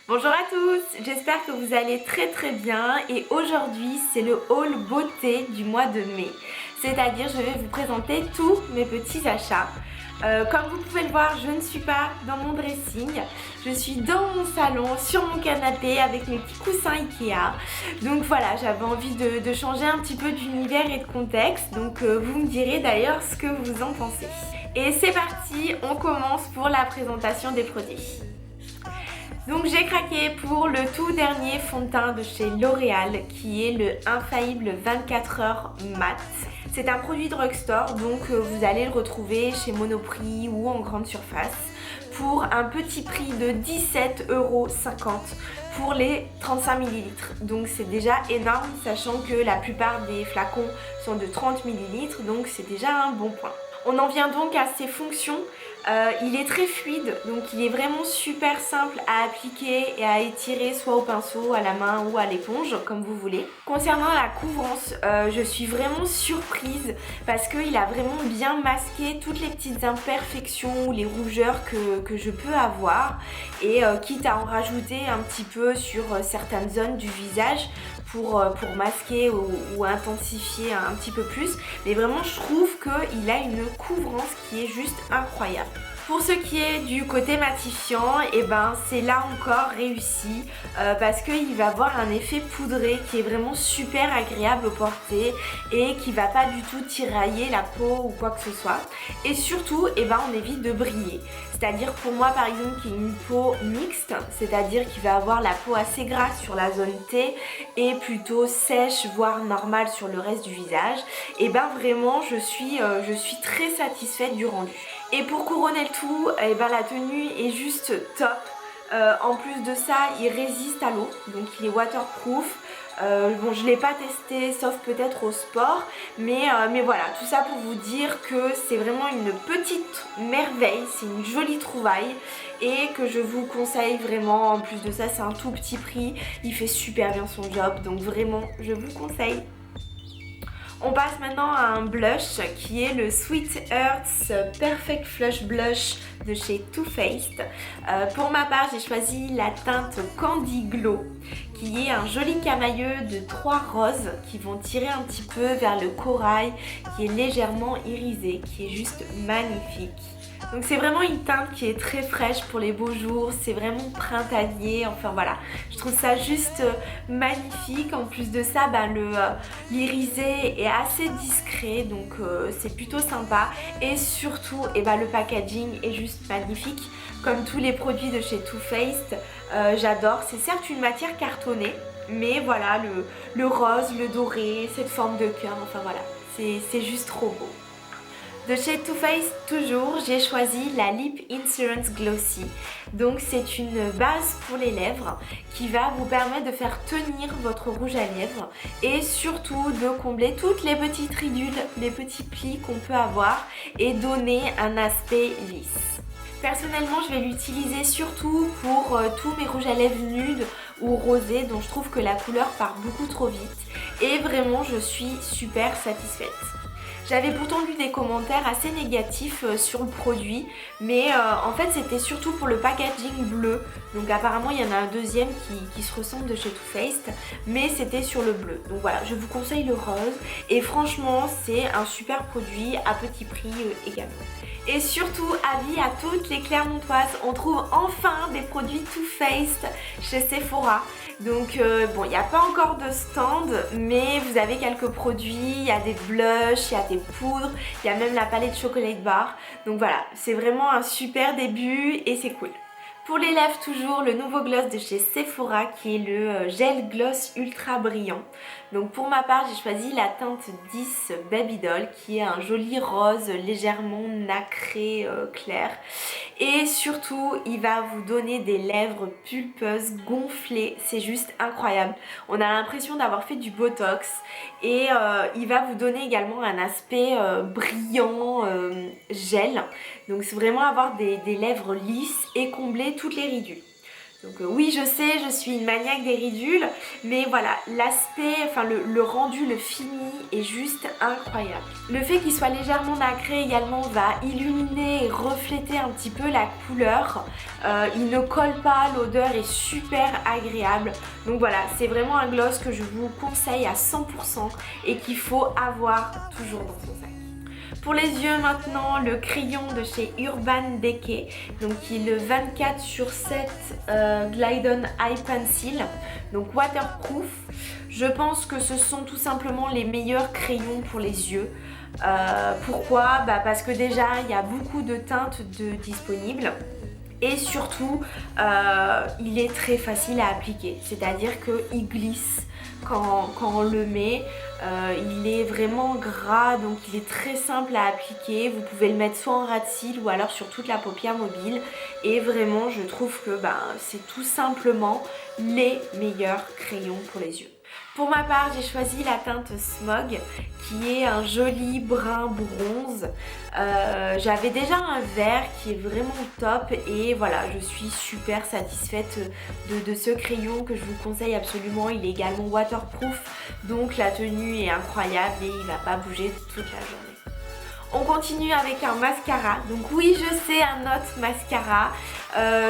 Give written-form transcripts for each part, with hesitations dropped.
Bonjour à tous, j'espère que vous allez très bien et aujourd'hui c'est le haul beauté du mois de mai. C'est-à-dire je vais vous présenter tous mes petits achats. Comme vous pouvez le voir, je ne suis pas dans mon dressing, je suis dans mon salon, sur mon canapé avec mes petits coussins Ikea. Donc voilà, j'avais envie de changer un petit peu d'univers et de contexte, donc vous me direz d'ailleurs ce que vous en pensez. Et c'est parti, on commence pour la présentation des produits. Donc j'ai craqué pour le tout dernier fond de teint de chez L'Oréal qui est le Infaillible 24 heures mat. C'est un produit drugstore donc vous allez le retrouver chez Monoprix ou en grande surface pour un petit prix de 17,50 € pour les 35 ml. Donc c'est déjà énorme sachant que la plupart des flacons sont de 30 ml donc c'est déjà un bon point. On en vient donc à ses fonctions. Il est très fluide, donc il est vraiment super simple à appliquer et à étirer soit au pinceau, à la main ou à l'éponge, comme vous voulez. Concernant la couvrance, je suis vraiment surprise parce qu'il a vraiment bien masqué toutes les petites imperfections ou les rougeurs que je peux avoir et quitte à en rajouter un petit peu sur certaines zones du visage pour masquer ou intensifier un petit peu plus, mais vraiment je trouve qu'il a une couvrance qui est juste incroyable. Pour ce qui est du côté matifiant, et ben c'est là encore réussi parce qu'il va avoir un effet poudré qui est vraiment super agréable au porté et qui va pas du tout tirailler la peau ou quoi que ce soit. Et surtout, et ben on évite de briller. C'est-à-dire pour moi par exemple qui est une peau mixte, c'est-à-dire qu'il va avoir la peau assez grasse sur la zone T et plutôt sèche voire normale sur le reste du visage, et ben vraiment je suis très satisfaite du rendu. Et pour couronner le tout, et ben la tenue est juste top. En plus de ça, il résiste à l'eau, donc il est waterproof. Bon, je ne l'ai pas testé sauf peut-être au sport, mais voilà, tout ça pour vous dire que c'est vraiment une petite merveille, c'est une jolie trouvaille et que je vous conseille vraiment. En plus de ça, c'est un tout petit prix, il fait super bien son job, donc vraiment je vous conseille. On passe maintenant à un blush qui est le Sweet Earth's Perfect Flush Blush de chez Too Faced. Pour ma part, j'ai choisi la teinte Candy Glow qui est un joli camailleux de 3 roses qui vont tirer un petit peu vers le corail qui est légèrement irisé, qui est juste magnifique. Donc c'est vraiment une teinte qui est très fraîche pour les beaux jours, c'est vraiment printanier, enfin voilà, je trouve ça juste magnifique. En plus de ça, l'irisé est assez discret, donc c'est plutôt sympa. Et surtout, le packaging est juste magnifique, comme tous les produits de chez Too Faced, j'adore. C'est certes une matière cartonnée, mais voilà, le rose, le doré, cette forme de cœur, enfin voilà, c'est juste trop beau. De chez Too Faced toujours, j'ai choisi la Lip Insurance Glossy. Donc c'est une base pour les lèvres qui va vous permettre de faire tenir votre rouge à lèvres et surtout de combler toutes les petites ridules, les petits plis qu'on peut avoir et donner un aspect lisse. Personnellement, je vais l'utiliser surtout pour tous mes rouges à lèvres nudes ou rosés dont je trouve que la couleur part beaucoup trop vite et vraiment je suis super satisfaite. J'avais pourtant lu des commentaires assez négatifs sur le produit, mais en fait c'était surtout pour le packaging bleu. Donc apparemment il y en a un deuxième qui se ressemble de chez Too Faced, mais c'était sur le bleu. Donc voilà, je vous conseille le rose et franchement c'est un super produit à petit prix également. Et surtout, avis à toutes les Clermontoises, on trouve enfin des produits Too Faced chez Sephora. Donc bon, il n'y a pas encore de stand, mais vous avez quelques produits, il y a des blushs, il y a des poudres, il y a même la palette Chocolate Bar. Donc voilà, c'est vraiment un super début et c'est cool. Pour les lèvres toujours, le nouveau gloss de chez Sephora qui est le gel gloss ultra brillant. Donc pour ma part, j'ai choisi la teinte 10 Baby Doll qui est un joli rose légèrement nacré clair. Et surtout, il va vous donner des lèvres pulpeuses, gonflées, c'est juste incroyable. On a l'impression d'avoir fait du botox et il va vous donner également un aspect brillant, gel. Donc c'est vraiment avoir des lèvres lisses et combler toutes les ridules. Donc oui, je sais, je suis une maniaque des ridules, mais voilà, l'aspect, enfin le rendu, le fini est juste incroyable. Le fait qu'il soit légèrement nacré également va illuminer et refléter un petit peu la couleur. Il ne colle pas, l'odeur est super agréable. Donc voilà, c'est vraiment un gloss que je vous conseille à 100% et qu'il faut avoir toujours dans son sac. Pour les yeux maintenant, le crayon de chez Urban Decay, donc qui est le 24 sur 7 Glide On Eye Pencil, donc waterproof. Je pense que ce sont tout simplement les meilleurs crayons pour les yeux. Pourquoi? Parce que déjà il y a beaucoup de teintes disponibles. Et surtout, il est très facile à appliquer, c'est-à-dire qu'il glisse quand on le met. Il est vraiment gras, donc il est très simple à appliquer. Vous pouvez le mettre soit en ras de cils ou alors sur toute la paupière mobile. Et vraiment, je trouve que c'est tout simplement les meilleurs crayons pour les yeux. Pour ma part, j'ai choisi la teinte Smog qui est un joli brun bronze. J'avais déjà un vert qui est vraiment top et voilà, je suis super satisfaite de ce crayon que je vous conseille absolument. Il est également waterproof, donc la tenue est incroyable et il va pas bouger toute la journée. On continue avec un mascara. Donc oui, je sais, un autre mascara.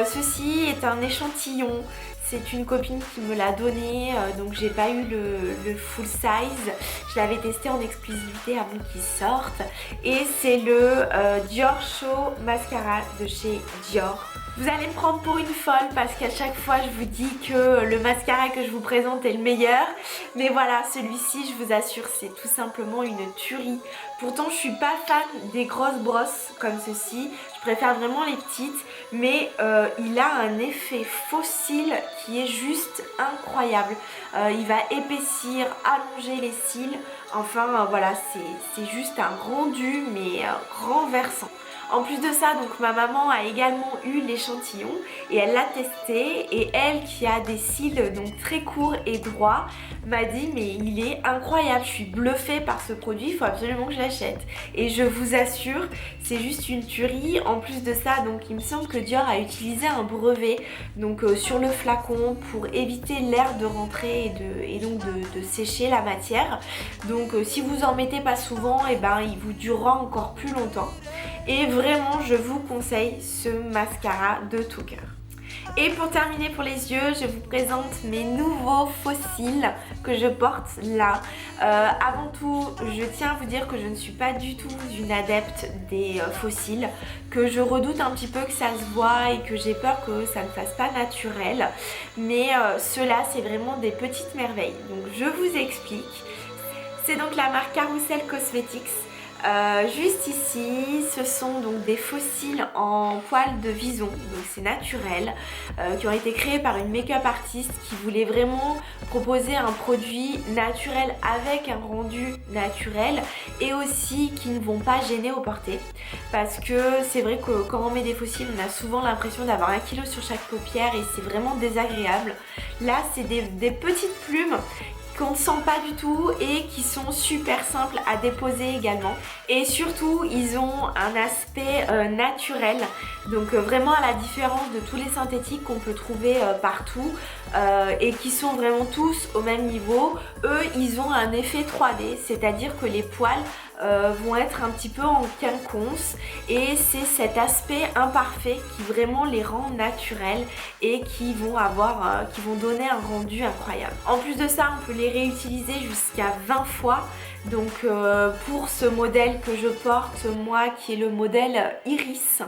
Ceci est un échantillon. C'est une copine qui me l'a donné, donc j'ai pas eu le full size. Je l'avais testé en exclusivité avant qu'il sorte. Et c'est le Dior Show Mascara de chez Dior. Vous allez me prendre pour une folle parce qu'à chaque fois je vous dis que le mascara que je vous présente est le meilleur. Mais voilà, celui-ci, je vous assure, c'est tout simplement une tuerie. Pourtant, je suis pas fan des grosses brosses comme ceci. Je préfère vraiment les petites. Mais il a un effet fossile qui est juste incroyable. Il va épaissir, allonger les cils. Enfin, voilà, c'est juste un rendu, mais renversant. En plus de ça, donc ma maman a également eu l'échantillon et elle l'a testé, et elle qui a des cils donc très courts et droits m'a dit mais il est incroyable, je suis bluffée par ce produit, il faut absolument que je l'achète. Et je vous assure, c'est juste une tuerie. En plus de ça, donc il me semble que Dior a utilisé un brevet donc sur le flacon pour éviter l'air de rentrer et donc de sécher la matière. Donc si vous en mettez pas souvent, et il vous durera encore plus longtemps. Et vraiment, je vous conseille ce mascara de tout cœur. Et pour terminer pour les yeux, je vous présente mes nouveaux faux cils que je porte là. Avant tout, je tiens à vous dire que je ne suis pas du tout une adepte des faux cils, que je redoute un petit peu que ça se voit et que j'ai peur que ça ne fasse pas naturel. Mais ceux-là, c'est vraiment des petites merveilles. Donc je vous explique. C'est donc la marque Carousel Cosmetics. Juste ici, ce sont donc des faux cils en poils de vison, donc c'est naturel, qui ont été créés par une make-up artiste qui voulait vraiment proposer un produit naturel avec un rendu naturel et aussi qui ne vont pas gêner au porté, parce que c'est vrai que quand on met des faux cils, on a souvent l'impression d'avoir 1 kilo sur chaque paupière et c'est vraiment désagréable. Là, c'est des petites plumes qu'on ne sent pas du tout et qui sont super simples à déposer également. Et surtout, ils ont un aspect naturel, donc vraiment à la différence de tous les synthétiques qu'on peut trouver partout et qui sont vraiment tous au même niveau. Eux, ils ont un effet 3D, c'est-à-dire que les poils vont être un petit peu en quinconce et c'est cet aspect imparfait qui vraiment les rend naturels et qui vont donner un rendu incroyable. En plus de ça, on peut les réutiliser jusqu'à 20 fois. Donc pour ce modèle que je porte moi, qui est le modèle Iris,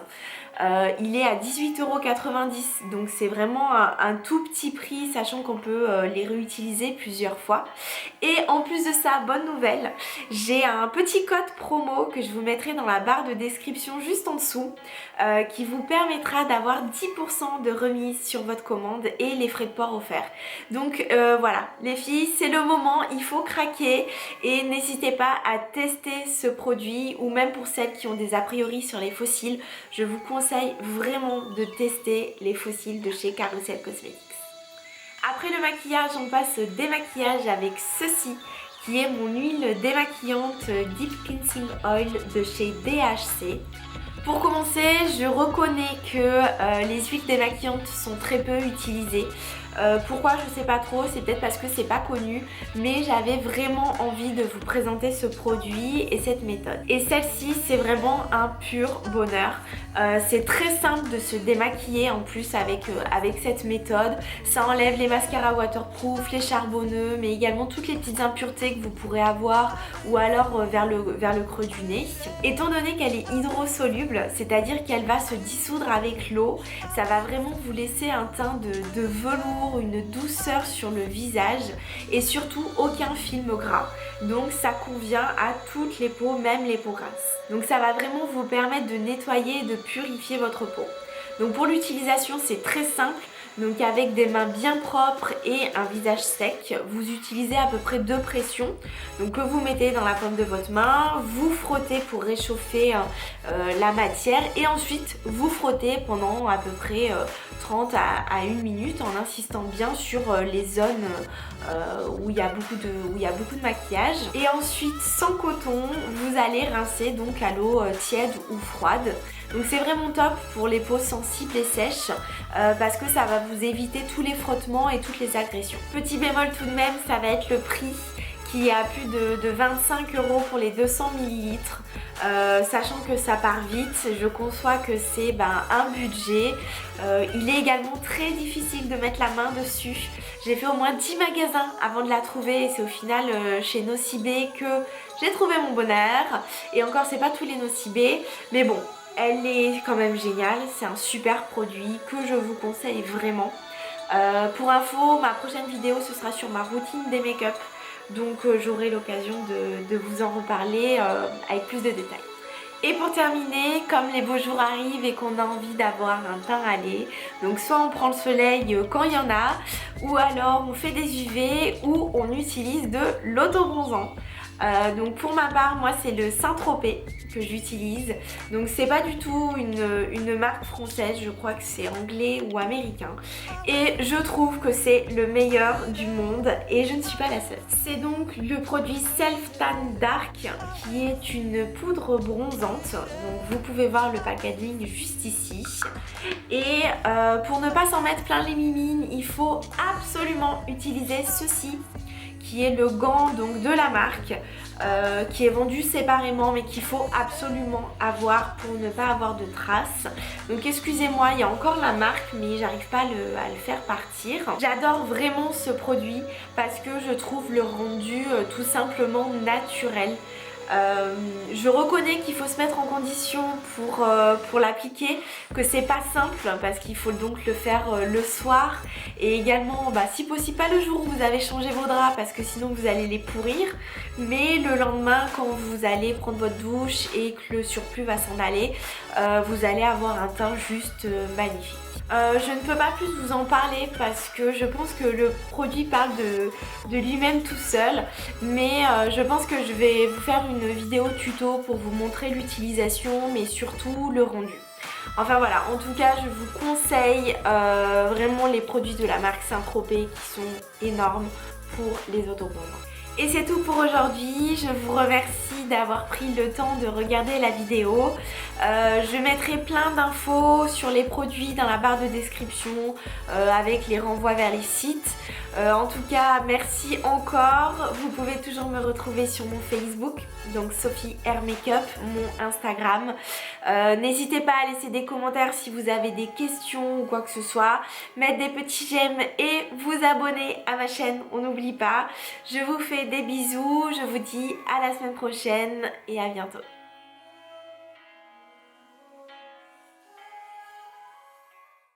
il est à 18,90 €, donc c'est vraiment un tout petit prix, sachant qu'on peut les réutiliser plusieurs fois. Et en plus de ça, bonne nouvelle, j'ai un petit code promo que je vous mettrai dans la barre de description juste en dessous, qui vous permettra d'avoir 10% de remise sur votre commande et les frais de port offerts. Donc voilà, les filles, c'est le moment, il faut craquer et n'hésitez pas à tester ce produit, ou même pour celles qui ont des a priori sur les faux cils, je vous conseille vraiment de tester les faux cils de chez Carousel Cosmetics. Après le maquillage, on passe au démaquillage avec ceci, qui est mon huile démaquillante Deep Cleansing Oil de chez DHC. Pour commencer, je reconnais que les huiles démaquillantes sont très peu utilisées. Pourquoi, je sais pas trop, c'est peut-être parce que c'est pas connu, mais j'avais vraiment envie de vous présenter ce produit et cette méthode. Et celle-ci, c'est vraiment un pur bonheur. C'est très simple de se démaquiller en plus avec cette méthode. Ça enlève les mascaras waterproof, les charbonneux, mais également toutes les petites impuretés que vous pourrez avoir ou alors vers le creux du nez. Étant donné qu'elle est hydrosoluble, c'est-à-dire qu'elle va se dissoudre avec l'eau, ça va vraiment vous laisser un teint de velours, une douceur sur le visage et surtout aucun film gras. Donc ça convient à toutes les peaux, même les peaux grasses. Donc ça va vraiment vous permettre de nettoyer et de purifier votre peau. Donc pour l'utilisation, c'est très simple. Donc avec des mains bien propres et un visage sec, vous utilisez à peu près 2 pressions. Donc que vous mettez dans la paume de votre main, vous frottez pour réchauffer la matière et ensuite vous frottez pendant à peu près 30 à 1 minute en insistant bien sur les zones où il y a beaucoup de maquillage. Et ensuite sans coton, vous allez rincer donc à l'eau tiède ou froide. Donc c'est vraiment top pour les peaux sensibles et sèches parce que ça va vous éviter tous les frottements et toutes les agressions. Petit bémol tout de même, ça va être le prix qui est à plus de 25 € pour les 200 ml. Sachant que ça part vite, je conçois que c'est un budget. Il est également très difficile de mettre la main dessus. J'ai fait au moins 10 magasins avant de la trouver et c'est au final chez Nocibé que j'ai trouvé mon bonheur. Et encore, c'est pas tous les Nocibé, mais bon, elle est quand même géniale. C'est un super produit que je vous conseille vraiment. Pour info, ma prochaine vidéo ce sera sur ma routine des make-up. Donc j'aurai l'occasion de vous en reparler avec plus de détails. Et pour terminer, comme les beaux jours arrivent et qu'on a envie d'avoir un teint râlé, donc soit on prend le soleil quand il y en a, ou alors on fait des UV ou on utilise de l'autobronzant. Donc pour ma part, moi c'est le Saint-Tropez que j'utilise. Donc c'est pas du tout une marque française, je crois que c'est anglais ou américain. Et je trouve que c'est le meilleur du monde et je ne suis pas la seule. C'est donc le produit Self Tan Dark qui est une poudre bronzante. Donc vous pouvez voir le packaging juste ici. Et pour ne pas s'en mettre plein les mimines, il faut absolument utiliser ceci, qui est le gant donc de la marque, qui est vendu séparément mais qu'il faut absolument avoir pour ne pas avoir de traces. Donc excusez-moi, il y a encore la marque mais j'arrive pas à le faire partir. J'adore vraiment ce produit parce que je trouve le rendu tout simplement naturel. Je reconnais qu'il faut se mettre en condition pour l'appliquer, que c'est pas simple parce qu'il faut donc le faire le soir et également si possible pas le jour où vous avez changé vos draps parce que sinon vous allez les pourrir, mais le lendemain quand vous allez prendre votre douche et que le surplus va s'en aller, vous allez avoir un teint juste magnifique. Je ne peux pas plus vous en parler parce que je pense que le produit parle de lui-même tout seul, mais je pense que je vais vous faire une vidéo tuto pour vous montrer l'utilisation mais surtout le rendu. Enfin voilà, en tout cas je vous conseille vraiment les produits de la marque Saint-Tropez qui sont énormes pour les autobronzants. Et c'est tout pour aujourd'hui, je vous remercie d'avoir pris le temps de regarder la vidéo. Je mettrai plein d'infos sur les produits dans la barre de description avec les renvois vers les sites. En tout cas, merci encore. Vous pouvez toujours me retrouver sur mon Facebook, donc Sophie Hair Makeup, mon Instagram. N'hésitez pas à laisser des commentaires si vous avez des questions ou quoi que ce soit. Mettre des petits j'aime et vous abonner à ma chaîne, on n'oublie pas. Je vous fais des bisous, je vous dis à la semaine prochaine et à bientôt.